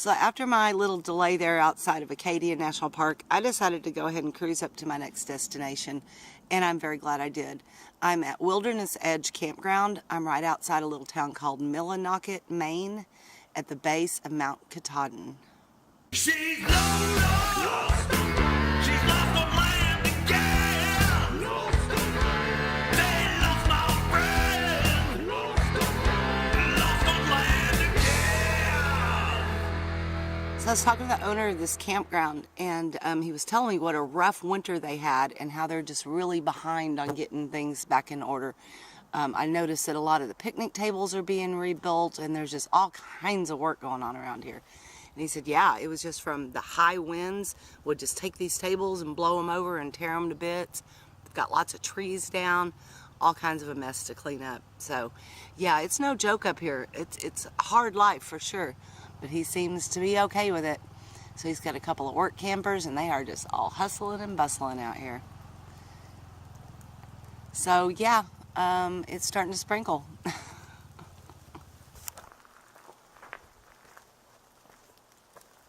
So after my little delay there outside of Kathadin National Park, I decided to go ahead and cruise up to my next destination, and I'm very glad I did. I'm at Wilderness Edge Campground. I'm right outside a little town called Millinocket, Maine, at the base of Mount Kathadin. She's Lola. She's lost her mind again. They lost my friend. Lost her land again. So I was talking to the owner of this campground, and he was telling me what a rough winter they had and how they're just really behind on getting things back in order. I noticed that a lot of the picnic tables are being rebuilt, and there's just all kinds of work going on around here. And he said, yeah, it was just from the high winds would just take these tables and blow them over and tear them to bits. They've got lots of trees down, all kinds of a mess to clean up. So, yeah, it's no joke up here. It's a hard life for sure, but he seems to be okay with it. So he's got a couple of work campers, and they are just all hustling and bustling out here. So, yeah, it's starting to sprinkle.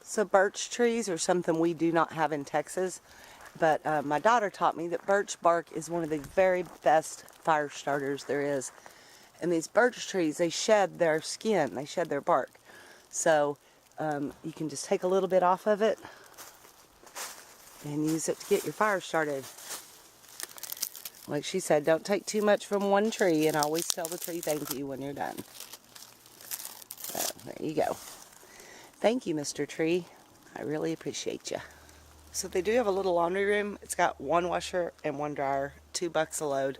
So birch trees are something we do not have in Texas, but my daughter taught me that birch bark is one of the very best fire starters there is. And these birch trees, they shed their skin, they shed their bark. So you can just take a little bit off of it and use it to get your fire started. Like she said, don't take too much from one tree, and always tell the tree thank you when you're done. So there you go. Thank you, Mr. Tree. I really appreciate you. So they do have a little laundry room. It's got one washer and one dryer, $2 a load.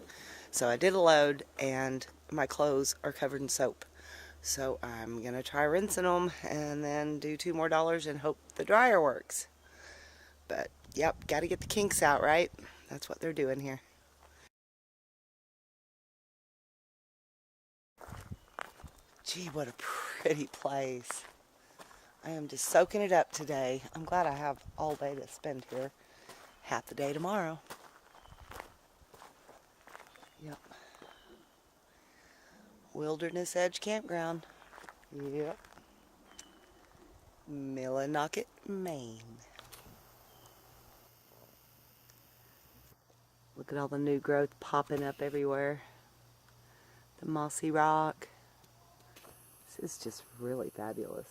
So I did a load, and my clothes are covered in soap. So I'm going to try rinsing them and then do $2 more and hope the dryer works. But, yep, got to get the kinks out, right? That's what they're doing here. Gee, what a pretty place. I am just soaking it up today. I'm glad I have all day to spend here. Half the day tomorrow. Yep. Wilderness Edge Campground. Yep. Millinocket, Maine. Look at all the new growth popping up everywhere. The mossy rock. This is just really fabulous.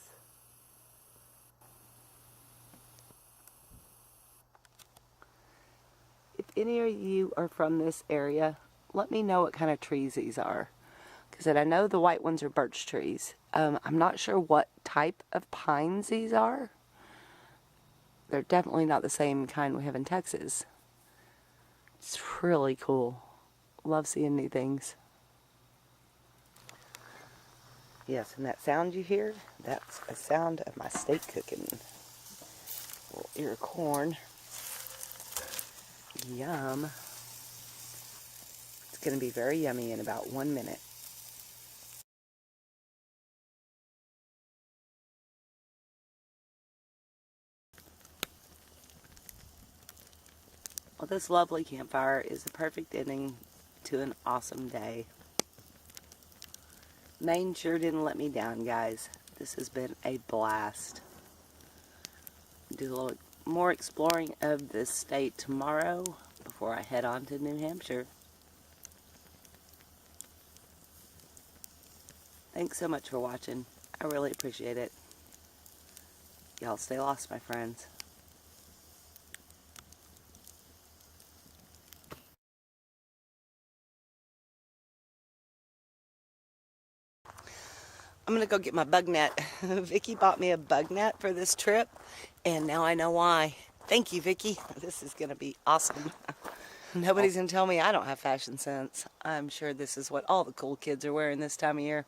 If any of you are from this area, let me know what kind of trees these are. Because I know the white ones are birch trees. I'm not sure what type of pines these are. They're definitely not the same kind we have in Texas. It's really cool. Love seeing new things. Yes, and that sound you hear, that's a sound of my steak cooking. A little ear of corn. Yum. It's going to be very yummy in about 1 minute. Well, this lovely campfire is the perfect ending to an awesome day. Maine sure didn't let me down, guys. This has been a blast. Do a little more exploring of this state tomorrow before I head on to New Hampshire. Thanks so much for watching. I really appreciate it. Y'all stay lost, my friends. I'm going to go get my bug net. Vicki bought me a bug net for this trip, and now I know why. Thank you, Vicki. This is going to be awesome. Nobody's going to tell me I don't have fashion sense. I'm sure this is what all the cool kids are wearing this time of year.